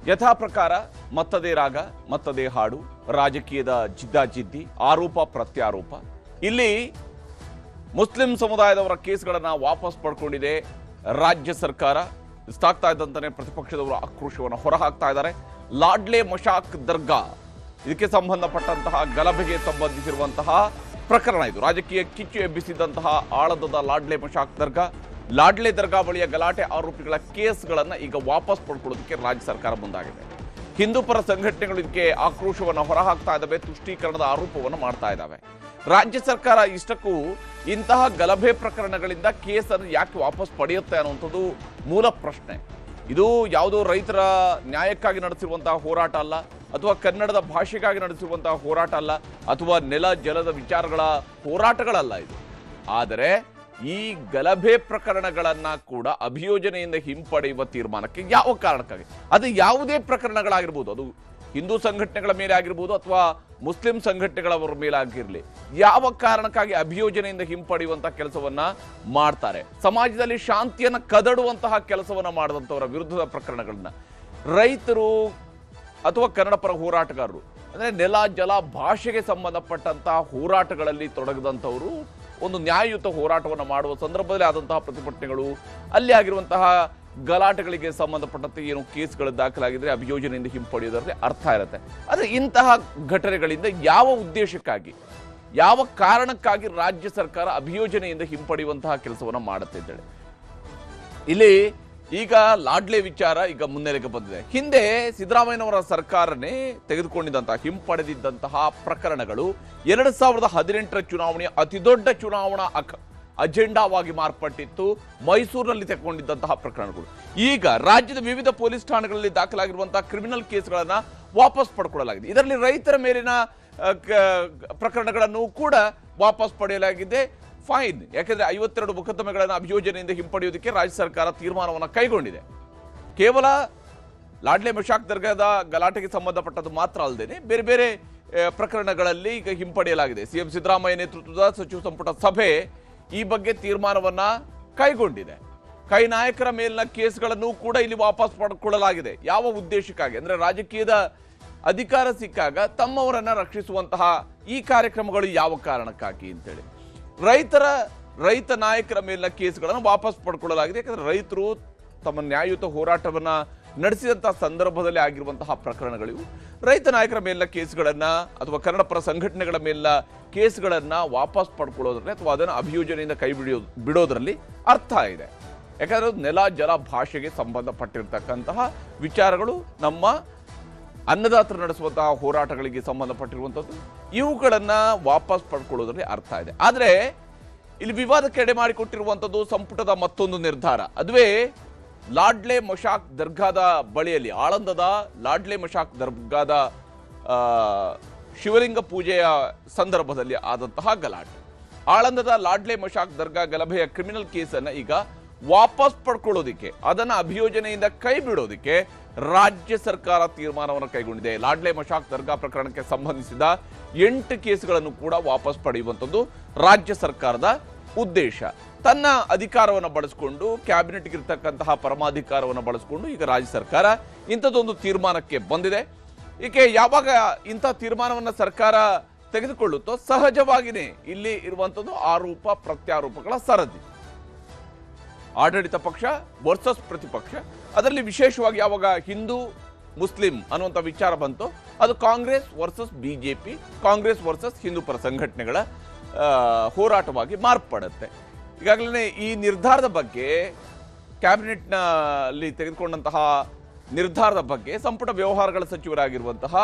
ಯಥಾ ಪ್ರಕಾರ ಮತ್ತದೇ ರಾಗ ಮತ್ತದೇ ಹಾಡು, ರಾಜಕೀಯದ ಜಿದ್ದಾಜಿದ್ದಿ, ಆರೋಪ ಪ್ರತ್ಯಾರೋಪ. ಇಲ್ಲಿ ಮುಸ್ಲಿಂ ಸಮುದಾಯದವರ ಕೇಸ್ಗಳನ್ನು ವಾಪಸ್ ಪಡ್ಕೊಂಡಿದೆ ರಾಜ್ಯ ಸರ್ಕಾರ. ಇಷ್ಟಾಗ್ತಾ ಇದ್ದಂತಾನೆ ಪ್ರತಿಪಕ್ಷದವರು ಆಕ್ರೋಶವನ್ನು ಹೊರಹಾಕ್ತಾ ಇದ್ದಾರೆ. ಲಾಡ್ಲೆ ಮಶಾಕ್ ದರ್ಗಾ, ಇದಕ್ಕೆ ಸಂಬಂಧಪಟ್ಟಂತಹ ಗಲಭೆಗೆ ಸಂಬಂಧಿಸಿರುವಂತಹ ಪ್ರಕರಣ ಇದು. ರಾಜಕೀಯ ಕಿಚ್ಚು ಎಬ್ಬಿಸಿದಂತಹ ಆಳಂದದ ಲಾಡ್ಲೆ ಮಶಾಕ್ ದರ್ಗಾ, ಲಾಡ್ಲೆ ದರ್ಗಾ ಬಳಿಯ ಗಲಾಟೆ ಆರೋಪಿಗಳ ಕೇಸ್ಗಳನ್ನು ಈಗ ವಾಪಸ್ ಪಡ್ಕೊಳ್ಳೋದಕ್ಕೆ ರಾಜ್ಯ ಸರ್ಕಾರ ಮುಂದಾಗಿದೆ. ಹಿಂದೂ ಪರ ಸಂಘಟನೆಗಳು ಇದಕ್ಕೆ ಆಕ್ರೋಶವನ್ನು ಹೊರಹಾಕ್ತಾ ಇದ್ದಾವೆ, ತುಷ್ಟೀಕರಣದ ಆರೋಪವನ್ನು ಮಾಡ್ತಾ ಇದ್ದಾವೆ. ರಾಜ್ಯ ಸರ್ಕಾರ ಇಷ್ಟಕ್ಕೂ ಇಂತಹ ಗಲಭೆ ಪ್ರಕರಣಗಳಿಂದ ಕೇಸನ್ನು ಯಾಕೆ ವಾಪಸ್ ಪಡೆಯುತ್ತೆ ಅನ್ನುವಂಥದ್ದು ಮೂಲ ಪ್ರಶ್ನೆ. ಇದು ಯಾವುದೋ ರೈತರ ನ್ಯಾಯಕ್ಕಾಗಿ ನಡೆಸಿರುವಂತಹ ಹೋರಾಟ ಅಲ್ಲ, ಅಥವಾ ಕನ್ನಡದ ಭಾಷೆಗಾಗಿ ನಡೆಸಿರುವಂತಹ ಹೋರಾಟ ಅಲ್ಲ, ಅಥವಾ ನೆಲ ಜಲದ ವಿಚಾರಗಳ ಹೋರಾಟಗಳಲ್ಲ ಇದು. ಆದರೆ ಈ ಗಲಭೆ ಪ್ರಕರಣಗಳನ್ನ ಕೂಡ ಅಭಿಯೋಜನೆಯಿಂದ ಹಿಂಪಡೆಯುವ ತೀರ್ಮಾನಕ್ಕೆ ಯಾವ ಕಾರಣಕ್ಕಾಗಿ, ಅದು ಯಾವುದೇ ಪ್ರಕರಣಗಳಾಗಿರ್ಬೋದು, ಅದು ಹಿಂದೂ ಸಂಘಟನೆಗಳ ಮೇಲೆ ಆಗಿರ್ಬೋದು ಅಥವಾ ಮುಸ್ಲಿಂ ಸಂಘಟನೆಗಳವರ ಮೇಲೆ ಆಗಿರಲಿ, ಯಾವ ಕಾರಣಕ್ಕಾಗಿ ಅಭಿಯೋಜನೆಯಿಂದ ಹಿಂಪಡೆಯುವಂತಹ ಕೆಲಸವನ್ನ ಮಾಡ್ತಾರೆ. ಸಮಾಜದಲ್ಲಿ ಶಾಂತಿಯನ್ನು ಕದಡುವಂತಹ ಕೆಲಸವನ್ನ ಮಾಡಿದಂಥವರ ವಿರುದ್ಧದ ಪ್ರಕರಣಗಳನ್ನ ರೈತರು ಅಥವಾ ಕನ್ನಡ ಪರ ಹೋರಾಟಗಾರರು, ಅಂದರೆ ನೆಲ ಜಲ ಭಾಷೆಗೆ ಸಂಬಂಧಪಟ್ಟಂತಹ ಹೋರಾಟಗಳಲ್ಲಿ ತೊಡಗಿದಂಥವರು ಒಂದು ನ್ಯಾಯಯುತ ಹೋರಾಟವನ್ನು ಮಾಡುವ ಸಂದರ್ಭದಲ್ಲಿ ಆದಂತಹ ಪ್ರತಿಭಟನೆಗಳು, ಅಲ್ಲಿ ಆಗಿರುವಂತಹ ಗಲಾಟೆಗಳಿಗೆ ಸಂಬಂಧಪಟ್ಟಂತೆ ಏನು ಕೇಸ್ಗಳು ದಾಖಲಾಗಿದ್ರೆ ಅಭಿಯೋಜನೆಯಿಂದ ಹಿಂಪಡೆಯೋದ್ರಲ್ಲಿ ಅರ್ಥ ಇರುತ್ತೆ. ಆದರೆ ಇಂತಹ ಘಟನೆಗಳಿಂದ ಯಾವ ಉದ್ದೇಶಕ್ಕಾಗಿ, ಯಾವ ಕಾರಣಕ್ಕಾಗಿ ರಾಜ್ಯ ಸರ್ಕಾರ ಅಭಿಯೋಜನೆಯಿಂದ ಹಿಂಪಡೆಯುವಂತಹ ಕೆಲಸವನ್ನು ಮಾಡುತ್ತೆ ಅಂತೇಳಿ ಇಲ್ಲಿ ಈಗ ಲಾಡ್ಲೆ ವಿಚಾರ ಈಗ ಮುನ್ನೆಲೆಗೆ ಬಂದಿದೆ. ಹಿಂದೆ ಸಿದ್ದರಾಮಯ್ಯನವರ ಸರ್ಕಾರನೇ ತೆಗೆದುಕೊಂಡಿದ್ದಂತಹ ಹಿಂಪಡೆದಿದ್ದಂತಹ ಪ್ರಕರಣಗಳು 2018ರ ಚುನಾವಣೆಯ ಅತಿದೊಡ್ಡ ಚುನಾವಣಾ ಅಜೆಂಡಾವಾಗಿ ಮಾರ್ಪಟ್ಟಿತ್ತು. ಮೈಸೂರಿನಲ್ಲಿ ತೆಗೆದುಕೊಂಡಿದ್ದಂತಹ ಪ್ರಕರಣಗಳು ಈಗ ರಾಜ್ಯದ ವಿವಿಧ ಪೊಲೀಸ್ ಠಾಣೆಗಳಲ್ಲಿ ದಾಖಲಾಗಿರುವಂತಹ ಕ್ರಿಮಿನಲ್ ಕೇಸ್ಗಳನ್ನು ವಾಪಸ್ ಪಡ್ಕೊಳ್ಳಲಾಗಿದೆ. ಇದರಲ್ಲಿ ರೈತರ ಮೇಲಿನ ಪ್ರಕರಣಗಳನ್ನು ಕೂಡ ವಾಪಸ್ ಪಡೆಯಲಾಗಿದೆ. ಫೈನ್, ಯಾಕೆಂದ್ರೆ 52 ಮೊಕದ್ದಮೆಗಳನ್ನು ಅಭಿಯೋಜನೆಯಿಂದ ಹಿಂಪಡೆಯುವುದಕ್ಕೆ ರಾಜ್ಯ ಸರ್ಕಾರ ತೀರ್ಮಾನವನ್ನು ಕೈಗೊಂಡಿದೆ. ಕೇವಲ ಲಾಡ್ಲೆ ಮಶಾಕ್ ದರ್ಗಾದ ಗಲಾಟೆಗೆ ಸಂಬಂಧಪಟ್ಟದ್ದು ಮಾತ್ರ ಅಲ್ಲದೆ ಬೇರೆ ಬೇರೆ ಪ್ರಕರಣಗಳಲ್ಲಿ ಈಗ ಹಿಂಪಡೆಯಲಾಗಿದೆ. ಸಿಎಂ ಸಿದ್ದರಾಮಯ್ಯ ನೇತೃತ್ವದ ಸಚಿವ ಸಂಪುಟ ಸಭೆ ಈ ಬಗ್ಗೆ ತೀರ್ಮಾನವನ್ನ ಕೈಗೊಂಡಿದೆ. ಕೈ ನಾಯಕರ ಮೇಲಿನ ಕೇಸ್ಗಳನ್ನು ಕೂಡ ಇಲ್ಲಿ ವಾಪಸ್ ಪಡ್ಕೊಳ್ಳಲಾಗಿದೆ. ಯಾವ ಉದ್ದೇಶಕ್ಕಾಗಿ ಅಂದ್ರೆ ರಾಜಕೀಯದ ಅಧಿಕಾರ ಸಿಕ್ಕಾಗ ತಮ್ಮವರನ್ನ ರಕ್ಷಿಸುವಂತಹ ಈ ಕಾರ್ಯಕ್ರಮಗಳು ಯಾವ ಕಾರಣಕ್ಕಾಗಿ ಅಂತೇಳಿ ರೈತ ನಾಯಕರ ಮೇಲಿನ ಕೇಸ್ಗಳನ್ನು ವಾಪಸ್ ಪಡ್ಕೊಳ್ಳಲಾಗಿದೆ. ಯಾಕಂದ್ರೆ ರೈತರು ತಮ್ಮ ನ್ಯಾಯಯುತ ಹೋರಾಟವನ್ನ ನಡೆಸಿದಂತಹ ಸಂದರ್ಭದಲ್ಲಿ ಆಗಿರುವಂತಹ ಪ್ರಕರಣಗಳಿವು. ರೈತ ನಾಯಕರ ಮೇಲಿನ ಕೇಸ್ಗಳನ್ನ ಅಥವಾ ಕನ್ನಡ ಪರ ಸಂಘಟನೆಗಳ ಮೇಲಿನ ಕೇಸ್ಗಳನ್ನ ವಾಪಸ್ ಪಡ್ಕೊಳ್ಳೋದ್ರಲ್ಲಿ ಅಥವಾ ಅದನ್ನು ಅಭಿಯೋಜನೆಯಿಂದ ಕೈ ಬಿಡೋದ್ರಲ್ಲಿ ಅರ್ಥ ಇದೆ. ಯಾಕಂದ್ರೆ ನೆಲ ಜಲ ಭಾಷೆಗೆ ಸಂಬಂಧಪಟ್ಟಿರ್ತಕ್ಕಂತಹ ವಿಚಾರಗಳು, ನಮ್ಮ ಅನ್ನದಾತರು ನಡೆಸುವಂತಹ ಹೋರಾಟಗಳಿಗೆ ಸಂಬಂಧಪಟ್ಟಿರುವಂಥದ್ದು, ಇವುಗಳನ್ನ ವಾಪಸ್ ಪಡ್ಕೊಳ್ಳೋದ್ರಲ್ಲಿ ಅರ್ಥ ಇದೆ. ಆದರೆ ಇಲ್ಲಿ ವಿವಾದಕ್ಕೆ ಎಡೆ ಮಾಡಿಕೊಟ್ಟಿರುವಂಥದ್ದು ಸಂಪುಟದ ಮತ್ತೊಂದು ನಿರ್ಧಾರ. ಅದುವೇ ಲಾಡ್ಲೆ ಮಶಾಕ್ ದರ್ಗಾದ ಬಳಿಯಲ್ಲಿ, ಆಳಂದದ ಲಾಡ್ಲೆ ಮಶಾಕ್ ದರ್ಗಾದ ಶಿವಲಿಂಗ ಪೂಜೆಯ ಸಂದರ್ಭದಲ್ಲಿ ಆದಂತಹ ಗಲಾಟೆ. ಆಳಂದದ ಲಾಡ್ಲೆ ಮಶಾಕ್ ದರ್ಗಾ ಗಲಭೆಯ ಕ್ರಿಮಿನಲ್ ಕೇಸನ್ನು ಈಗ ವಾಪಸ್ ಪಡ್ಕೊಳ್ಳೋದಿಕ್ಕೆ, ಅದನ್ನು ಅಭಿಯೋಜನೆಯಿಂದ ಕೈ ಬಿಡೋದಿಕ್ಕೆ ರಾಜ್ಯ ಸರ್ಕಾರ ತೀರ್ಮಾನವನ್ನು ಕೈಗೊಂಡಿದೆ. ಲಾಡ್ಲೆ ಮಶಾಕ್ ದರ್ಗಾ ಪ್ರಕರಣಕ್ಕೆ ಸಂಬಂಧಿಸಿದ 8 ಕೇಸ್ಗಳನ್ನು ಕೂಡ ವಾಪಸ್ ಪಡೆಯುವಂಥದ್ದು ರಾಜ್ಯ ಸರ್ಕಾರದ ಉದ್ದೇಶ. ತನ್ನ ಅಧಿಕಾರವನ್ನು ಬಳಸಿಕೊಂಡು, ಕ್ಯಾಬಿನೆಟ್ಗೆ ಇರ್ತಕ್ಕಂತಹ ಪರಮಾಧಿಕಾರವನ್ನು ಬಳಸಿಕೊಂಡು ಈಗ ರಾಜ್ಯ ಸರ್ಕಾರ ಇಂಥದ್ದೊಂದು ತೀರ್ಮಾನಕ್ಕೆ ಬಂದಿದೆ. ಈಕೆ ಯಾವಾಗ ಇಂಥ ತೀರ್ಮಾನವನ್ನು ಸರ್ಕಾರ ತೆಗೆದುಕೊಳ್ಳುತ್ತೋ ಸಹಜವಾಗಿಯೇ ಇಲ್ಲಿ ಇರುವಂಥದ್ದು ಆರೋಪ ಪ್ರತ್ಯಾರೋಪಗಳ ಸರದಿ. ಆಡಳಿತ ಪಕ್ಷ ವರ್ಸಸ್ ಪ್ರತಿಪಕ್ಷ, ಅದರಲ್ಲಿ ವಿಶೇಷವಾಗಿ ಯಾವಾಗ ಹಿಂದೂ ಮುಸ್ಲಿಂ ಅನ್ನುವಂಥ ವಿಚಾರ ಬಂತು, ಅದು Congress versus BJP, Congress versus Hindu ಪರ ಸಂಘಟನೆಗಳ ಹೋರಾಟವಾಗಿ ಮಾರ್ಪಡುತ್ತೆ. ಈಗಾಗಲೇ ಈ ನಿರ್ಧಾರದ ಬಗ್ಗೆ, ಕ್ಯಾಬಿನೆಟ್ನಲ್ಲಿ ತೆಗೆದುಕೊಂಡಂತಹ ನಿರ್ಧಾರದ ಬಗ್ಗೆ ಸಂಪುಟ ವ್ಯವಹಾರಗಳ ಸಚಿವರಾಗಿರುವಂತಹ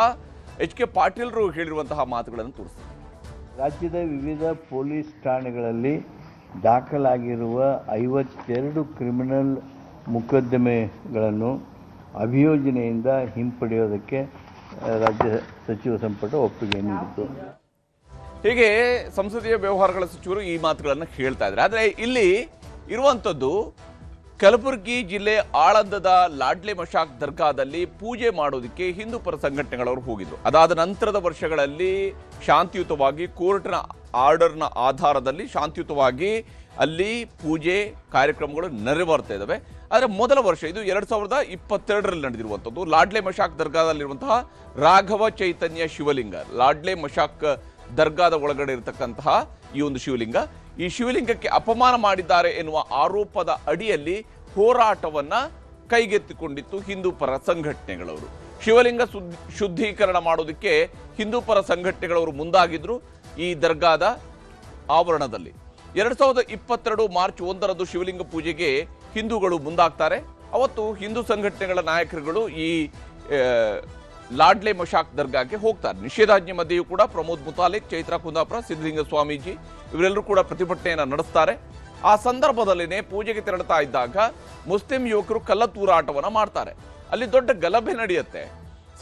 ಎಚ್.ಕೆ. ಪಾಟೀಲ್ರು ಹೇಳಿರುವಂತಹ ಮಾತುಗಳನ್ನು ತೋರಿಸ್ತಾರೆ. ರಾಜ್ಯದ ವಿವಿಧ ಪೊಲೀಸ್ ಠಾಣೆಗಳಲ್ಲಿ ದಾಖಲಾಗಿರುವ 52 ಕ್ರಿಮಿನಲ್ ಮೊಕದ್ದಮೆಗಳನ್ನು ಅಭಿಯೋಜನೆಯಿಂದ ಹಿಂಪಡೆಯೋದಕ್ಕೆ ರಾಜ್ಯ ಸಚಿವ ಸಂಪುಟ ಒಪ್ಪಿಗೆ ನೀಡಿತು. ಹೀಗೆ ಸಂಸದೀಯ ವ್ಯವಹಾರಗಳ ಸಚಿವರು ಈ ಮಾತುಗಳನ್ನು ಹೇಳ್ತಾ ಇದ್ದಾರೆ. ಆದರೆ ಇಲ್ಲಿ ಇರುವಂಥದ್ದು ಕಲಬುರಗಿ ಜಿಲ್ಲೆ ಆಳಂದದ ಲಾಡ್ಲೆ ಮಶಾಕ್ ದರ್ಗಾದಲ್ಲಿ ಪೂಜೆ ಮಾಡೋದಕ್ಕೆ ಹಿಂದೂ ಪರ ಸಂಘಟನೆಗಳವರು ಹೋಗಿದ್ರು. ಅದಾದ ನಂತರದ ವರ್ಷಗಳಲ್ಲಿ ಶಾಂತಿಯುತವಾಗಿ ಕೋರ್ಟ್ನ ಆರ್ಡರ್ನ ಆಧಾರದಲ್ಲಿ ಶಾಂತಿಯುತವಾಗಿ ಅಲ್ಲಿ ಪೂಜೆ ಕಾರ್ಯಕ್ರಮಗಳು ನೆರವೇರ್ತಾ ಇದ್ದಾವೆ. ಆದರೆ ಮೊದಲ ವರ್ಷ ಇದು 2022ರಲ್ಲಿ ನಡೆದಿರುವಂಥದ್ದು. ಲಾಡ್ಲೆ ಮಶಾಕ್ ದರ್ಗಾದಲ್ಲಿರುವಂತಹ ರಾಘವ ಚೈತನ್ಯ ಶಿವಲಿಂಗ, ಲಾಡ್ಲೆ ಮಶಾಕ್ ದರ್ಗಾದ ಒಳಗಡೆ ಇರತಕ್ಕಂತಹ ಈ ಒಂದು ಶಿವಲಿಂಗ, ಈ ಶಿವಲಿಂಗಕ್ಕೆ ಅಪಮಾನ ಮಾಡಿದ್ದಾರೆ ಎನ್ನುವ ಆರೋಪದ ಅಡಿಯಲ್ಲಿ ಹೋರಾಟವನ್ನ ಕೈಗೆತ್ತಿಕೊಂಡಿತ್ತು ಹಿಂದೂ ಪರ ಸಂಘಟನೆಗಳವರು. ಶಿವಲಿಂಗ ಶುದ್ಧೀಕರಣ ಮಾಡೋದಕ್ಕೆ ಹಿಂದೂ ಪರ ಸಂಘಟನೆಗಳವರು ಮುಂದಾಗಿದ್ರು. ಈ ದರ್ಗಾದ ಆವರಣದಲ್ಲಿ 2022 ಮಾರ್ಚ್ 1ರಂದು ಶಿವಲಿಂಗ ಪೂಜೆಗೆ ಹಿಂದೂಗಳು ಮುಂದಾಗ್ತಾರೆ. ಅವತ್ತು ಹಿಂದೂ ಸಂಘಟನೆಗಳ ನಾಯಕರುಗಳು ಈ ಲಾಡ್ಲೆ ಮಶಾಕ್ ದರ್ಗಾಕ್ಕೆ ಹೋಗ್ತಾರೆ. ನಿಷೇಧಾಜ್ಞೆ ಮಧ್ಯೆಯೂ ಕೂಡ ಪ್ರಮೋದ್ ಮುತಾಲಿಕ್, ಚೈತ್ರಾ ಕುಂದಾಪುರ, ಸಿದ್ಧಲಿಂಗ ಸ್ವಾಮೀಜಿ ಇವರೆಲ್ಲರೂ ಕೂಡ ಪ್ರತಿಭಟನೆಯನ್ನು ನಡೆಸ್ತಾರೆ. ಆ ಸಂದರ್ಭದಲ್ಲಿನೇ ಪೂಜೆಗೆ ತೆರಳುತ್ತಾ ಇದ್ದಾಗ ಮುಸ್ಲಿಂ ಯುವಕರು ಕಲ್ಲ ತೂರಾಟವನ್ನು ಮಾಡ್ತಾರೆ. ಅಲ್ಲಿ ದೊಡ್ಡ ಗಲಭೆ ನಡೆಯುತ್ತೆ.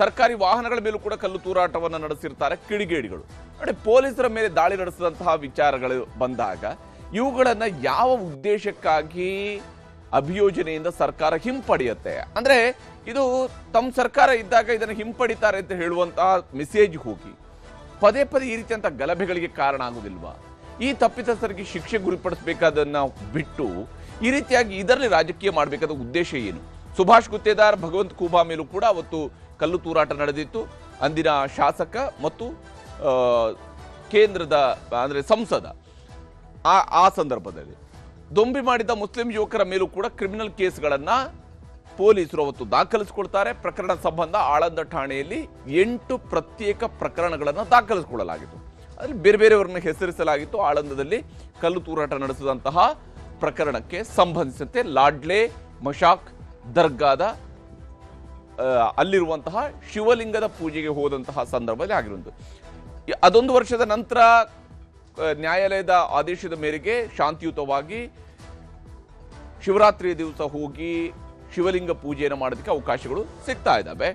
ಸರ್ಕಾರಿ ವಾಹನಗಳ ಮೇಲೂ ಕೂಡ ಕಲ್ಲು ತೂರಾಟವನ್ನು ನಡೆಸಿರ್ತಾರೆ ಕಿಡಿಗೇಡಿಗಳು. ನೋಡಿ, ಪೊಲೀಸರ ಮೇಲೆ ದಾಳಿ ನಡೆಸಿದಂತಹ ವಿಚಾರಗಳು ಬಂದಾಗ ಇವುಗಳನ್ನ ಯಾವ ಉದ್ದೇಶಕ್ಕಾಗಿ ಅಭಿಯೋಜನೆಯಿಂದ ಸರ್ಕಾರ ಹಿಂಪಡೆಯುತ್ತೆ ಅಂದ್ರೆ, ಇದು ತಮ್ಮ ಸರ್ಕಾರ ಇದ್ದಾಗ ಇದನ್ನು ಹಿಂಪಡಿತಾರೆ ಅಂತ ಹೇಳುವಂತಹ ಮೆಸೇಜ್ ಹೋಗಿ ಪದೇ ಪದೇ ಈ ರೀತಿಯಂತಹ ಗಲಭೆಗಳಿಗೆ ಕಾರಣ ಆಗುವುದಿಲ್ವಾ? ಈ ತಪ್ಪಿತಸ್ಥರಿಗೆ ಶಿಕ್ಷೆ ಗುರಿಪಡಿಸಬೇಕಾದನ್ನ ಬಿಟ್ಟು ಈ ರೀತಿಯಾಗಿ ಇದರಲ್ಲಿ ರಾಜಕೀಯ ಮಾಡಬೇಕಾದ ಉದ್ದೇಶ ಏನು? ಸುಭಾಷ್ ಗುತ್ತೇದಾರ್, ಭಗವಂತ್ ಖೂಬಾ ಮೇಲೂ ಕೂಡ ಅವತ್ತು ಕಲ್ಲು ತೂರಾಟ ನಡೆದಿತ್ತು. ಅಂದಿನ ಶಾಸಕ ಮತ್ತು ಕೇಂದ್ರದ ಅಂದ್ರೆ ಸಂಸದ ಆ ಸಂದರ್ಭದಲ್ಲಿ ದೊಂಬಿ ಮಾಡಿದ ಮುಸ್ಲಿಂ ಯುವಕರ ಮೇಲೂ ಕೂಡ ಕ್ರಿಮಿನಲ್ ಕೇಸ್ಗಳನ್ನ ಪೊಲೀಸರು ಅವತ್ತು ದಾಖಲಿಸಿಕೊಳ್ತಾರೆ. ಪ್ರಕರಣ ಸಂಬಂಧ ಆಳಂದ ಠಾಣೆಯಲ್ಲಿ 8 ಪ್ರತ್ಯೇಕ ಪ್ರಕರಣಗಳನ್ನು ದಾಖಲಿಸಿಕೊಳ್ಳಲಾಗಿತ್ತು. ಅಲ್ಲಿ ಬೇರೆ ಬೇರೆಯವರನ್ನ ಹೆಸರಿಸಲಾಗಿತ್ತು. ಆಳಂದದಲ್ಲಿ ಕಲ್ಲು ತೂರಾಟ ನಡೆಸಿದಂತಹ ಪ್ರಕರಣಕ್ಕೆ ಸಂಬಂಧಿಸಿದಂತೆ ಲಾಡ್ಲೆ ಮಶಾಕ್ ದರ್ಗಾದ ಅಲ್ಲಿರುವಂತಹ ಶಿವಲಿಂಗದ ಪೂಜೆಗೆ ಹೋದಂತಹ ಸಂದರ್ಭದಲ್ಲಿ ಆಗಿರುವುದು. ಅದೊಂದು ವರ್ಷದ ನಂತರ ನ್ಯಾಯಾಲಯದ ಆದೇಶದ ಮೇರೆಗೆ ಶಾಂತಿಯುತವಾಗಿ ಶಿವರಾತ್ರಿಯ ದಿವಸ ಹೋಗಿ ಶಿವಲಿಂಗ ಪೂಜೆಯನ್ನು ಮಾಡೋದಕ್ಕೆ ಅವಕಾಶಗಳು ಸಿಗ್ತಾ ಇದ್ದಾವೆ.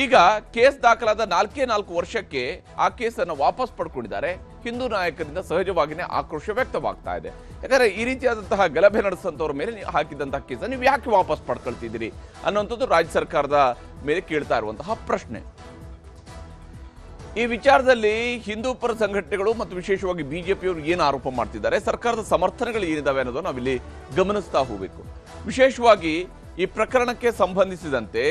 ಈಗ ಕೇಸ್ ದಾಖಲಾದ 4 ವರ್ಷಕ್ಕೆ ಆ ಕೇಸನ್ನು ವಾಪಸ್ ಪಡ್ಕೊಂಡಿದ್ದಾರೆ. ಹಿಂದೂ ನಾಯಕರಿಂದ ಸಹಜವಾಗಿಯೇ ಆಕ್ರೋಶ ವ್ಯಕ್ತವಾಗ್ತಾ ಇದೆ. ಯಾಕಂದ್ರೆ ಈ ರೀತಿಯಾದಂತಹ ಗಲಭೆ ನಡೆಸಿದಂಥವ್ರ ಮೇಲೆ ಹಾಕಿದಂತಹ ಕೇಸನ್ನು ನೀವು ಯಾಕೆ ವಾಪಸ್ ಪಡ್ಕೊಳ್ತಿದ್ದೀರಿ ಅನ್ನುವಂಥದ್ದು ರಾಜ್ಯ ಸರ್ಕಾರದ ಮೇಲೆ ಕೇಳ್ತಾ ಇರುವಂತಹ ಪ್ರಶ್ನೆ. ಈ ವಿಚಾರದಲ್ಲಿ ಹಿಂದೂ ಪರ ಸಂಘಟನೆಗಳು ಮತ್ತು ವಿಶೇಷವಾಗಿ ಬಿಜೆಪಿಯವರು ಏನು ಆರೋಪ ಮಾಡ್ತಿದ್ದಾರೆ, ಸರ್ಕಾರದ ಸಮರ್ಥನೆಗಳು ಏನಿದಾವೆ ಅನ್ನೋದನ್ನು ನಾವಿಲ್ಲಿ ಗಮನಿಸ್ತಾ ಹೋಗಬೇಕು. ವಿಶೇಷವಾಗಿ ಈ ಪ್ರಕರಣಕ್ಕೆ ಸಂಬಂಧಿಸಿದಂತೆ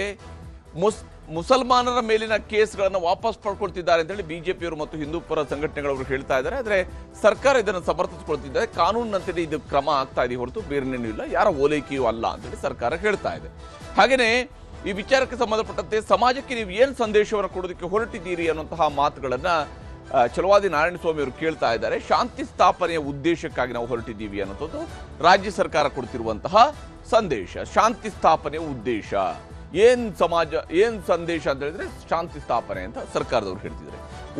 ಮುಸಲ್ಮಾನರ ಮೇಲಿನ ಕೇಸ್ಗಳನ್ನು ವಾಪಸ್ ಪಡ್ಕೊಳ್ತಿದ್ದಾರೆ ಅಂತ ಹೇಳಿ ಬಿಜೆಪಿಯವರು ಮತ್ತು ಹಿಂದೂ ಪರ ಸಂಘಟನೆಗಳವರು ಹೇಳ್ತಾ ಇದ್ದಾರೆ. ಆದರೆ ಸರ್ಕಾರ ಇದನ್ನು ಸಮರ್ಥಿಸಿಕೊಳ್ತಿದ್ದಾರೆ. ಕಾನೂನಿನಂತೆ ಇದು ಕ್ರಮ ಆಗ್ತಾ ಇದೆ ಹೊರತು ಬೇರೆನೇನೂ ಇಲ್ಲ, ಯಾರ ಓಲೈಕೆಯೂ ಅಲ್ಲ ಅಂತೇಳಿ ಸರ್ಕಾರ ಹೇಳ್ತಾ ಇದೆ. ಹಾಗೆಯೇ ಈ ವಿಚಾರಕ್ಕೆ ಸಂಬಂಧಪಟ್ಟಂತೆ ಸಮಾಜಕ್ಕೆ ನೀವು ಏನು ಸಂದೇಶವನ್ನು ಕೊಡೋದಕ್ಕೆ ಹೊರಟಿದ್ದೀರಿ ಅನ್ನುವಂತಹ ಮಾತುಗಳನ್ನ ಛಲವಾದಿ ನಾರಾಯಣಸ್ವಾಮಿ ಅವರು ಕೇಳ್ತಾ ಇದ್ದಾರೆ. ಶಾಂತಿ ಸ್ಥಾಪನೆಯ ಉದ್ದೇಶಕ್ಕಾಗಿ ನಾವು ಹೊರಟಿದ್ದೀವಿ ಅನ್ನೋದು ರಾಜ್ಯ ಸರ್ಕಾರ ಕೊಡ್ತಿರುವಂತಹ ಸಂದೇಶ. ಶಾಂತಿ ಸ್ಥಾಪನೆಯ ಉದ್ದೇಶ ಏನ್ ಸಮಾಜ ಏನ್ ಸಂದೇಶ ಅಂತ ಹೇಳಿದ್ರೆ ಶಾಂತಿ ಸ್ಥಾಪನೆ ಅಂತ ಸರ್ಕಾರದವರು ಹೇಳ್ತಿದ್ದಾರೆ.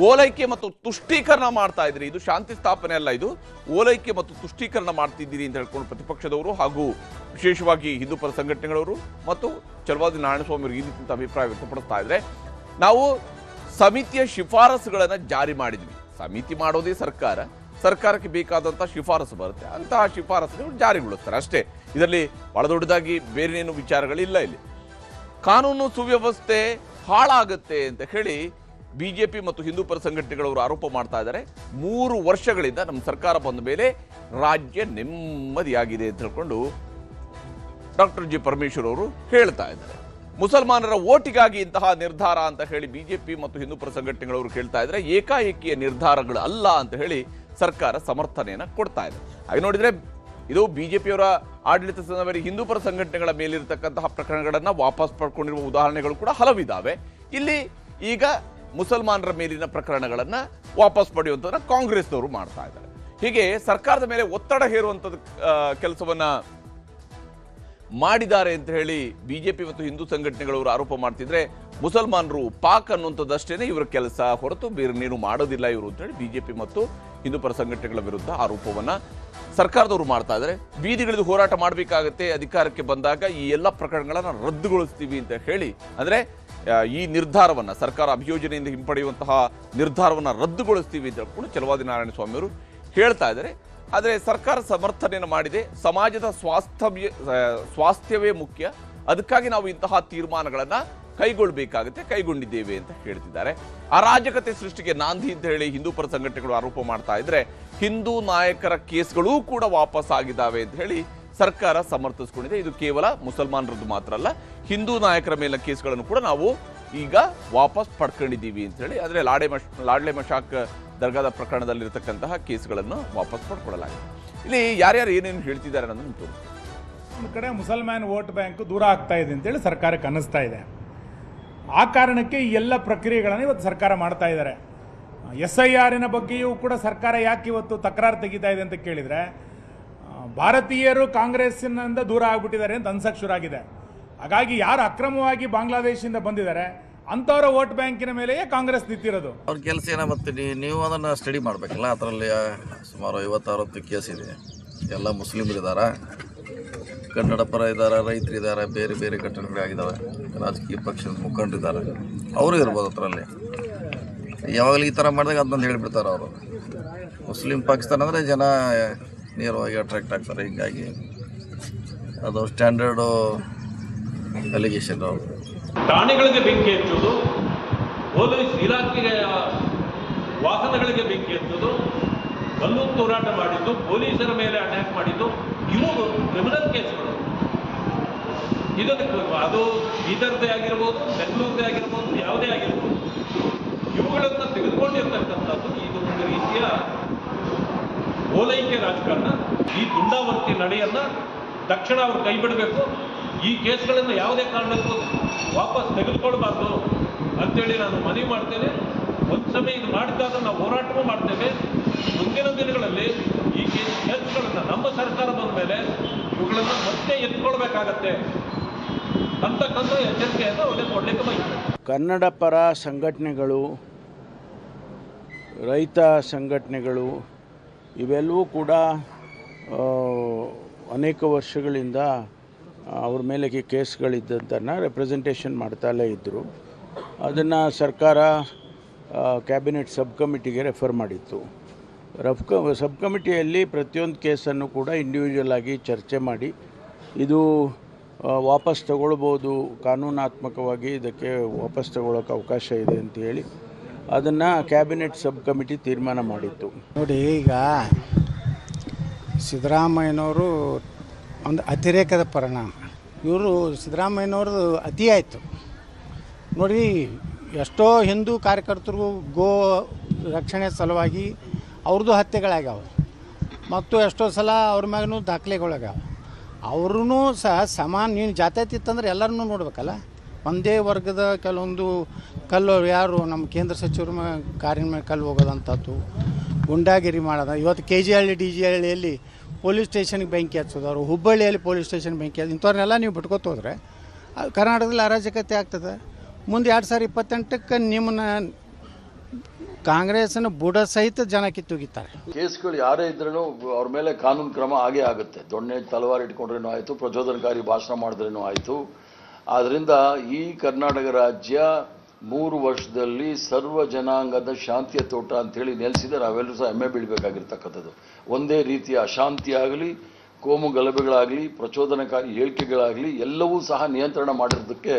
ಓಲೈಕೆ ಮತ್ತು ತುಷ್ಟೀಕರಣ ಮಾಡ್ತಾ ಇದ್ರಿ, ಇದು ಶಾಂತಿ ಸ್ಥಾಪನೆ ಅಲ್ಲ, ಇದು ಓಲೈಕೆ ಮತ್ತು ತುಷ್ಟೀಕರಣ ಮಾಡ್ತಿದ್ದೀರಿ ಅಂತ ಹೇಳ್ಕೊಂಡು ಪ್ರತಿಪಕ್ಷದವರು ಹಾಗೂ ವಿಶೇಷವಾಗಿ ಹಿಂದೂ ಪರ ಸಂಘಟನೆಗಳವರು ಮತ್ತು ಛಲವಾದಿ ನಾರಾಯಣಸ್ವಾಮಿ ಅವರು ಈ ರೀತಿ ಅಭಿಪ್ರಾಯ ವ್ಯಕ್ತಪಡಿಸ್ತಾ ಇದ್ರೆ, ನಾವು ಸಮಿತಿಯ ಶಿಫಾರಸುಗಳನ್ನು ಜಾರಿ ಮಾಡಿದ್ವಿ. ಸಮಿತಿ ಮಾಡೋದೇ ಸರ್ಕಾರ, ಸರ್ಕಾರಕ್ಕೆ ಬೇಕಾದಂತಹ ಶಿಫಾರಸು ಬರುತ್ತೆ, ಅಂತಹ ಶಿಫಾರಸು ಜಾರಿಗೊಳಿಸ್ತಾರೆ ಅಷ್ಟೇ. ಇದರಲ್ಲಿ ಬಹಳ ದೊಡ್ಡದಾಗಿ ಬೇರೇನು ವಿಚಾರಗಳಿಲ್ಲ. ಇಲ್ಲಿ ಕಾನೂನು ಸುವ್ಯವಸ್ಥೆ ಹಾಳಾಗುತ್ತೆ ಅಂತ ಹೇಳಿ ಬಿಜೆಪಿ ಮತ್ತು ಹಿಂದೂ ಪರ ಸಂಘಟನೆಗಳವರು ಆರೋಪ ಮಾಡ್ತಾ ಇದ್ದಾರೆ. 3 ವರ್ಷಗಳಿಂದ ನಮ್ಮ ಸರ್ಕಾರ ಬಂದ ಮೇಲೆ ರಾಜ್ಯ ನೆಮ್ಮದಿಯಾಗಿದೆ ಅಂತ ಹೇಳ್ಕೊಂಡು ಡಾಕ್ಟರ್ ಜಿ ಪರಮೇಶ್ವರ್ ಅವರು ಹೇಳ್ತಾ ಇದ್ದಾರೆ. ಮುಸಲ್ಮಾನರ ಓಟಿಗಾಗಿ ಇಂತಹ ನಿರ್ಧಾರ ಅಂತ ಹೇಳಿ ಬಿಜೆಪಿ ಮತ್ತು ಹಿಂದೂ ಪರ ಸಂಘಟನೆಗಳವರು ಹೇಳ್ತಾ ಇದ್ದಾರೆ. ಏಕಾಏಕಿಯ ನಿರ್ಧಾರಗಳು ಅಲ್ಲ ಅಂತ ಹೇಳಿ ಸರ್ಕಾರ ಸಮರ್ಥನೆಯನ್ನು ಕೊಡ್ತಾ ಇದೆ. ಹಾಗೆ ನೋಡಿದ್ರೆ ಇದು ಬಿಜೆಪಿಯವರ ಆಡಳಿತ ಸಂದರ್ಭದಲ್ಲಿ ಹಿಂದೂ ಪರ ಸಂಘಟನೆಗಳ ಮೇಲಿರತಕ್ಕಂತಹ ಪ್ರಕರಣಗಳನ್ನು ವಾಪಸ್ ಪಡ್ಕೊಂಡಿರುವ ಉದಾಹರಣೆಗಳು ಕೂಡ ಹಲವಿದ್ದಾವೆ. ಇಲ್ಲಿ ಈಗ ಮುಸಲ್ಮಾನರ ಮೇಲಿನ ಪ್ರಕರಣಗಳನ್ನು ವಾಪಸ್ ಪಡೆಯುವಂಥದ್ದನ್ನ ಕಾಂಗ್ರೆಸ್ನವರು ಮಾಡ್ತಾ ಇದ್ದಾರೆ. ಹೀಗೆ ಸರ್ಕಾರದ ಮೇಲೆ ಒತ್ತಡ ಹೇರುವಂಥದ್ದು ಕೆಲಸವನ್ನ ಮಾಡಿದ್ದಾರೆ ಅಂತ ಹೇಳಿ ಬಿಜೆಪಿ ಮತ್ತು ಹಿಂದೂ ಸಂಘಟನೆಗಳವರು ಆರೋಪ ಮಾಡ್ತಿದ್ರೆ, ಮುಸಲ್ಮಾನರು ಪಾಕ್ ಅನ್ನುವಂಥದ್ದಷ್ಟೇನೆ ಇವರ ಕೆಲಸ ಹೊರತು ಬೇರೆನೇನು ಮಾಡೋದಿಲ್ಲ ಇವರು ಅಂತ ಹೇಳಿ ಬಿಜೆಪಿ ಮತ್ತು ಹಿಂದೂ ಪರ ಸಂಘಟನೆಗಳ ವಿರುದ್ಧ ಆರೋಪವನ್ನ ಸರ್ಕಾರದವರು ಮಾಡ್ತಾ ಇದ್ದಾರೆ. ಬೀದಿಗಿಳಿದು ಹೋರಾಟ ಮಾಡಬೇಕಾಗತ್ತೆ, ಅಧಿಕಾರಕ್ಕೆ ಬಂದಾಗ ಈ ಎಲ್ಲ ಪ್ರಕರಣಗಳನ್ನು ರದ್ದುಗೊಳಿಸ್ತೀವಿ ಅಂತ ಹೇಳಿ, ಅಂದ್ರೆ ಈ ನಿರ್ಧಾರವನ್ನ ಸರ್ಕಾರ ಅಭಿಯೋಜನೆಯಿಂದ ಹಿಂಪಡೆಯುವಂತಹ ನಿರ್ಧಾರವನ್ನ ರದ್ದುಗೊಳಿಸ್ತೀವಿ ಅಂತ ಕೂಡ ಛಲವಾದಿ ನಾರಾಯಣಸ್ವಾಮಿ ಅವರು ಹೇಳ್ತಾ ಇದ್ದಾರೆ. ಆದರೆ ಸರ್ಕಾರ ಸಮರ್ಥನೆಯನ್ನು ಮಾಡಿದೆ. ಸಮಾಜದ ಸ್ವಾಸ್ಥ್ಯವೇ ಮುಖ್ಯ, ಅದಕ್ಕಾಗಿ ನಾವು ಇಂತಹ ತೀರ್ಮಾನಗಳನ್ನ ಕೈಗೊಳ್ಳಬೇಕಾಗುತ್ತೆ, ಕೈಗೊಂಡಿದ್ದೇವೆ ಅಂತ ಹೇಳ್ತಿದ್ದಾರೆ. ಅರಾಜಕತೆ ಸೃಷ್ಟಿಗೆ ನಾಂದಿ ಅಂತ ಹೇಳಿ ಹಿಂದೂ ಪರ ಸಂಘಟನೆಗಳು ಆರೋಪ ಮಾಡ್ತಾ ಇದ್ರೆ, ಹಿಂದೂ ನಾಯಕರ ಕೇಸ್ಗಳೂ ಕೂಡ ವಾಪಸ್ ಆಗಿದ್ದಾವೆ ಅಂತ ಹೇಳಿ ಸರ್ಕಾರ ಸಮರ್ಥಿಸಿಕೊಂಡಿದೆ. ಇದು ಕೇವಲ ಮುಸಲ್ಮಾನರದ್ದು ಮಾತ್ರ ಅಲ್ಲ, ಹಿಂದೂ ನಾಯಕರ ಮೇಲಿನ ಕೇಸ್ಗಳನ್ನು ಕೂಡ ನಾವು ಈಗ ವಾಪಸ್ ಪಡ್ಕೊಂಡಿದ್ದೀವಿ ಅಂತ ಹೇಳಿ. ಆದರೆ ಲಾಡ್ಲೆ ಮಶಾಕ್ ದರ್ಗಾದ ಪ್ರಕರಣದಲ್ಲಿರತಕ್ಕಂತಹ ಕೇಸ್ಗಳನ್ನು ವಾಪಸ್ ಪಡ್ಕೊಳ್ಳಲಾಗಿದೆ. ಇಲ್ಲಿ ಯಾರ್ಯಾರು ಏನೇನು ಹೇಳ್ತಿದ್ದಾರೆ ಅನ್ನೋದನ್ನು ತೋರಿಸ್ತೀವಿ. ಒಂದು ಕಡೆ ಮುಸಲ್ಮಾನ್ ವೋಟ್ ಬ್ಯಾಂಕ್ ದೂರ ಆಗ್ತಾ ಇದೆ ಅಂತೇಳಿ ಸರ್ಕಾರಕ್ಕೆ ಅನ್ನಿಸ್ತಾ ಇದೆ. ಆ ಕಾರಣಕ್ಕೆ ಈ ಎಲ್ಲ ಪ್ರಕ್ರಿಯೆಗಳನ್ನು ಇವತ್ತು ಸರ್ಕಾರ ಮಾಡ್ತಾ ಇದ್ದಾರೆ. SIRನ ಬಗ್ಗೆಯೂ ಕೂಡ ಸರ್ಕಾರ ಯಾಕೆ ಇವತ್ತು ತಕರಾರು ತೆಗಿತಾ ಇದೆ ಅಂತ ಕೇಳಿದರೆ, ಭಾರತೀಯರು ಕಾಂಗ್ರೆಸ್ಸಿನಿಂದ ದೂರ ಆಗಿಬಿಟ್ಟಿದ್ದಾರೆ ಅಂತ ಅನ್ಸಕ್ಕೆ ಶುರುವಾಗಿದೆ. ಹಾಗಾಗಿ ಯಾರು ಅಕ್ರಮವಾಗಿ ಬಾಂಗ್ಲಾದೇಶದಿಂದ ಬಂದಿದ್ದಾರೆ ಅಂಥವರ ವೋಟ್ ಬ್ಯಾಂಕಿನ ಮೇಲೆಯೇ ಕಾಂಗ್ರೆಸ್ ನಿಂತಿರೋದು. ಅವ್ರ ಕೆಲಸ ಏನೋ ಮತ್ತೆ ನೀವು ಅದನ್ನು ಸ್ಟಡಿ ಮಾಡಬೇಕಲ್ಲ. ಅದರಲ್ಲಿ ಸುಮಾರು 50-60 ಕೇಸ್ ಇದೆ. ಎಲ್ಲ ಮುಸ್ಲಿಮರಿದ್ದಾರೆ, ಕನ್ನಡ ಪರ ಇದ್ದಾರೆ, ರೈತರಿದ್ದಾರೆ, ಬೇರೆ ಬೇರೆ ಘಟನೆಗಳಾಗಿದ್ದಾವೆ, ರಾಜಕೀಯ ಪಕ್ಷದ ಮುಖಂಡರಿದ್ದಾರೆ, ಅವರು ಇರ್ಬೋದು ಅದರಲ್ಲಿ. ಯಾವಾಗಲೂ ಈ ಥರ ಮಾಡಿದಾಗ ಅದನ್ನ ಹೇಳಿಬಿಡ್ತಾರೆ ಅವರು. ಮುಸ್ಲಿಂ ಪಾಕಿಸ್ತಾನ ಅಂದರೆ ಜನ ನೇರವಾಗಿ ಅಟ್ರಾಕ್ಟ್ ಆಗ್ತಾರೆ. ಹೀಗಾಗಿ ಅದು ಸ್ಟ್ಯಾಂಡರ್ಡು ಅಲಿಗೇಷನ್. ಅವರು ಠಾಣೆಗಳಿಗೆ ಬೆಂಕಿ ಹಚ್ಚೋದು, ಪೊಲೀಸ್ ಇಲಾಖೆಗೆ ವಾಹನಗಳಿಗೆ ಬೆಂಕಿ ಹಚ್ಚೋದು, ಕಲ್ಲು ತೂರಾಟ ಮಾಡಿದ್ದು, ಪೊಲೀಸರ ಮೇಲೆ ಅಟ್ಯಾಕ್ ಮಾಡಿದ್ದು, ಇವು ಕ್ರಿಮಿನಲ್ ಕೇಸ್ಗಳು. ಇದಕ್ಕೆ ಅದು ಬೀದರ್ದೇ ಆಗಿರ್ಬೋದು, ಬೆಂಗಳೂರದೇ ಆಗಿರ್ಬೋದು, ಯಾವುದೇ ಆಗಿರ್ಬೋದು, ಇವುಗಳನ್ನು ತೆಗೆದುಕೊಂಡಿರ್ತಕ್ಕಂಥದ್ದು ಇದು ಒಂದು ರೀತಿಯ ಓಲೈಕೆ ರಾಜಕಾರಣ. ಈ ದುಂಡಾವರ್ತಿ ನಡೆಯನ್ನ ತಕ್ಷಣ ಅವರು ಕೈ ಬಿಡಬೇಕು. ಈ ಕೇಸ್ಗಳನ್ನು ಯಾವುದೇ ಕಾರಣಕ್ಕೂ ವಾಪಸ್ ತೆಗೆದುಕೊಳ್ಬಾರ್ದು ಅಂತೇಳಿ ನಾನು ಮನವಿ ಮಾಡ್ತೇನೆ. ಒಂದು ಸಮಯ ಇದು ಮಾಡಿದಾಗ ನಾವು ಹೋರಾಟವೂ ಮಾಡ್ತೇವೆ. ಮುಂದಿನ ದಿನಗಳಲ್ಲಿ ಈ ಕೇಸ್ಗಳನ್ನು ನಮ್ಮ ಸರ್ಕಾರ ಬಂದ ಮೇಲೆ ಇವುಗಳನ್ನು ಮತ್ತೆ ಎತ್ಕೊಳ್ಬೇಕಾಗತ್ತೆ ಅಂತಕ್ಕಂಥ ಎಚ್ಚರಿಕೆಯನ್ನು ಅವರಿಗೆ ಕೊಡಲಿಕ್ಕೆ ಬಯಸ್ತೇನೆ. ಕನ್ನಡ ಪರ ಸಂಘಟನೆಗಳು, ರೈತ ಸಂಘಟನೆಗಳು ಇವೆಲ್ಲವೂ ಕೂಡ ಅನೇಕ ವರ್ಷಗಳಿಂದ ಅವ್ರ ಮೇಲೆ ಕೇಸ್ಗಳಿದ್ದದ್ದನ್ನು ರೆಪ್ರೆಸೆಂಟೇಷನ್ ಮಾಡ್ತಲೇ ಇದ್ದರು. ಅದನ್ನು ಸರ್ಕಾರ ಕ್ಯಾಬಿನೆಟ್ ಸಬ್ ಕಮಿಟಿಗೆ ರೆಫರ್ ಮಾಡಿತ್ತು. ಸಬ್ ಕಮಿಟಿಯಲ್ಲಿ ಪ್ರತಿಯೊಂದು ಕೇಸನ್ನು ಕೂಡ ಇಂಡಿವಿಜುವಲ್ ಆಗಿ ಚರ್ಚೆ ಮಾಡಿ ಇದು ವಾಪಸ್ ತಗೊಳ್ಬೋದು, ಕಾನೂನಾತ್ಮಕವಾಗಿ ಇದಕ್ಕೆ ವಾಪಸ್ ತಗೊಳ್ಳೋಕೆ ಅವಕಾಶ ಇದೆ ಅಂತ ಹೇಳಿ ಅದನ್ನು ಕ್ಯಾಬಿನೆಟ್ ಸಬ್ ಕಮಿಟಿ ತೀರ್ಮಾನ ಮಾಡಿತ್ತು. ನೋಡಿ, ಈಗ ಸಿದ್ದರಾಮಯ್ಯನವರು ಒಂದು ಅತಿರೇಕದ ಪರಿಣಾಮ. ಇವರು ಸಿದ್ದರಾಮಯ್ಯನವ್ರದ್ದು ಅತಿ ಆಯಿತು ನೋಡಿ. ಎಷ್ಟೋ ಹಿಂದೂ ಕಾರ್ಯಕರ್ತರಿಗೂ ಗೋ ರಕ್ಷಣೆ ಸಲುವಾಗಿ ಅವ್ರದ್ದು ಹತ್ಯೆಗಳಾಗ್ಯಾವ ಮತ್ತು ಎಷ್ಟೋ ಸಲ ಅವ್ರ ಮ್ಯಾಗೂ ದಾಖಲೆಗಳಾಗ್ಯಾವ. ಅವ್ರೂ ಸಹ ನೀನು ಜಾತ್ಯತೀತ ಇತ್ತಂದ್ರೆ ಎಲ್ಲರನ್ನೂ ನೋಡ್ಬೇಕಲ್ಲ. ಒಂದೇ ವರ್ಗದ ಕೆಲವೊಂದು ಕಲ್ಲು ಯಾರು ನಮ್ಮ ಕೇಂದ್ರ ಸಚಿವರ ಕಾರಿನ ಮೇಲೆ ಕಲ್ಲು ಹೋಗೋದಂಥದ್ದು, ಗುಂಡಾಗಿರಿ ಮಾಡೋದು. ಇವತ್ತು KGಹಳ್ಳಿ DGಹಳ್ಳಿಯಲ್ಲಿ ಪೊಲೀಸ್ ಸ್ಟೇಷನ್ಗೆ ಬೆಂಕಿ ಹಚ್ಚೋದವರು, ಹುಬ್ಬಳ್ಳಿಯಲ್ಲಿ ಪೊಲೀಸ್ ಸ್ಟೇಷನ್ ಬೆಂಕಿ ಹಚ್ಚೋದು, ಇಂಥವ್ರನ್ನೆಲ್ಲ ನೀವು ಬಿಟ್ಕೊತ ಹೋದರೆ ಕರ್ನಾಟಕದಲ್ಲಿ ಅರಾಜಕತೆ ಆಗ್ತದೆ. ಮುಂದೆ 2028ಕ್ಕೆ ನಿಮ್ಮನ್ನ ಕಾಂಗ್ರೆಸ್ನ ಬುಡ ಸಹಿತ ಜನ ಕಿತ್ತುಗಿತಾರೆ. ಕೇಸ್ಗಳು ಯಾರೇ ಇದ್ರೂ ಅವ್ರ ಮೇಲೆ ಕಾನೂನು ಕ್ರಮ ಆಗೇ ಆಗುತ್ತೆ. ದೊಣ್ಣೆ ತಲವಾರು ಇಟ್ಕೊಂಡ್ರೇನೂ ಆಯಿತು, ಪ್ರಚೋದನಕಾರಿ ಭಾಷಣ ಮಾಡಿದ್ರೇನೂ ಆಯಿತು. ಆದ್ದರಿಂದ ಈ ಕರ್ನಾಟಕ ರಾಜ್ಯ 3 ವರ್ಷದಲ್ಲಿ ಸರ್ವ ಜನಾಂಗದ ಶಾಂತಿಯ ತೋಟ ಅಂಥೇಳಿ ನೆಲೆಸಿದರೆ ನಾವೆಲ್ಲರೂ ಸಹ ಹೆಮ್ಮೆ ಬೀಳಬೇಕಾಗಿರ್ತಕ್ಕಂಥದ್ದು. ಒಂದೇ ರೀತಿಯ ಅಶಾಂತಿ ಆಗಲಿ, ಕೋಮು ಗಲಭೆಗಳಾಗಲಿ, ಪ್ರಚೋದನಕಾರಿ ಹೇಳಿಕೆಗಳಾಗಲಿ ಎಲ್ಲವೂ ಸಹ ನಿಯಂತ್ರಣ ಮಾಡಿರೋದಕ್ಕೆ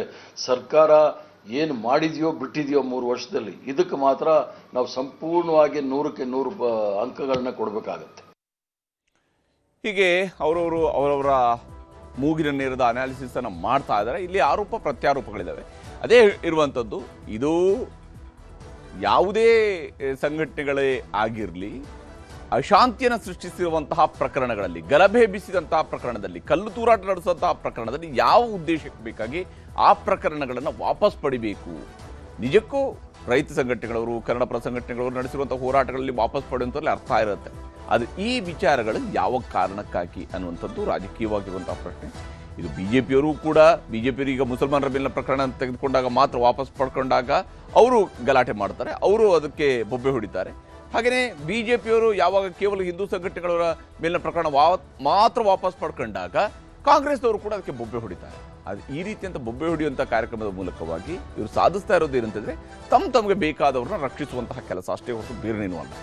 ಸರ್ಕಾರ ಏನು ಮಾಡಿದೆಯೋ ಬಿಟ್ಟಿದೆಯೋ 3 ವರ್ಷದಲ್ಲಿ, ಇದಕ್ಕೆ ಮಾತ್ರ ನಾವು ಸಂಪೂರ್ಣವಾಗಿ 100ಕ್ಕೆ 100 ಅಂಕಗಳನ್ನ ಕೊಡಬೇಕಾಗತ್ತೆ. ಹೀಗೆ ಅವರವರ ಮೂಗಿನ ನೇರದ ಅನಾಲಿಸಿಸ್ ಅನ್ನು ಮಾಡ್ತಾ ಇದ್ದಾರೆ. ಇಲ್ಲಿ ಆರೋಪ ಪ್ರತ್ಯಾರೋಪಗಳಿದ್ದಾವೆ. ಅದೇ ಇರುವಂಥದ್ದು, ಇದು ಯಾವುದೇ ಸಂಘಟನೆಗಳೇ ಆಗಿರಲಿ, ಅಶಾಂತಿಯನ್ನು ಸೃಷ್ಟಿಸಿರುವಂತಹ ಪ್ರಕರಣಗಳಲ್ಲಿ, ಗಲಭೆ ಎಬ್ಬಿಸಿದಂತಹ ಪ್ರಕರಣದಲ್ಲಿ, ಕಲ್ಲು ತೂರಾಟ ನಡೆಸುವಂತಹ ಪ್ರಕರಣದಲ್ಲಿ ಯಾವ ಉದ್ದೇಶಕ್ಕೆ ಬೇಕಾಗಿ ಆ ಪ್ರಕರಣಗಳನ್ನು ವಾಪಸ್ ಪಡಿಬೇಕು. ನಿಜಕ್ಕೂ ರೈತ ಸಂಘಟನೆಗಳವರು, ಕನ್ನಡ ಪರ ಸಂಘಟನೆಗಳವರು ನಡೆಸಿರುವಂಥ ಹೋರಾಟಗಳಲ್ಲಿ ವಾಪಸ್ ಪಡೆಯುವಂಥಲ್ಲಿ ಅರ್ಥ ಇರುತ್ತೆ. ಅದು ಈ ವಿಚಾರಗಳು ಯಾವ ಕಾರಣಕ್ಕಾಗಿ ಅನ್ನುವಂಥದ್ದು ರಾಜಕೀಯವಾಗಿರುವಂಥ ಪ್ರಶ್ನೆ. ಇದು ಬಿಜೆಪಿಯವರು ಕೂಡ, ಬಿಜೆಪಿಯವರು ಈಗ ಮುಸಲ್ಮಾನರ ಮೇಲಿನ ಪ್ರಕರಣ ತೆಗೆದುಕೊಂಡಾಗ ಮಾತ್ರ ವಾಪಸ್ ಪಡ್ಕೊಂಡಾಗ ಅವರು ಗಲಾಟೆ ಮಾಡ್ತಾರೆ, ಅವರು ಅದಕ್ಕೆ ಬೊಬ್ಬೆ ಹೊಡಿತಾರೆ. ಹಾಗೆಯೇ ಬಿಜೆಪಿಯವರು ಯಾವಾಗ ಕೇವಲ ಹಿಂದೂ ಸಂಘಟನೆಗಳ ಮೇಲಿನ ಪ್ರಕರಣ ಮಾತ್ರ ವಾಪಸ್ ಪಡ್ಕೊಂಡಾಗ ಕಾಂಗ್ರೆಸ್ನವರು ಕೂಡ ಅದಕ್ಕೆ ಬೊಬ್ಬೆ ಹೊಡಿತಾರೆ. ಅದು ಈ ರೀತಿಯಂತ ಬೊಬ್ಬೆ ಹೊಡೆಯುವಂಥ ಕಾರ್ಯಕ್ರಮದ ಮೂಲಕವಾಗಿ ಇವರು ಸಾಧಿಸ್ತಾ ಇರೋದು ಏನಂತಂದರೆ ತಮಗೆ ಬೇಕಾದವ್ರನ್ನ ರಕ್ಷಿಸುವಂತಹ ಕೆಲಸ ಅಷ್ಟೇ ಹೊರತು ಬೇರೇನೇನೂ ಅಲ್ಲ.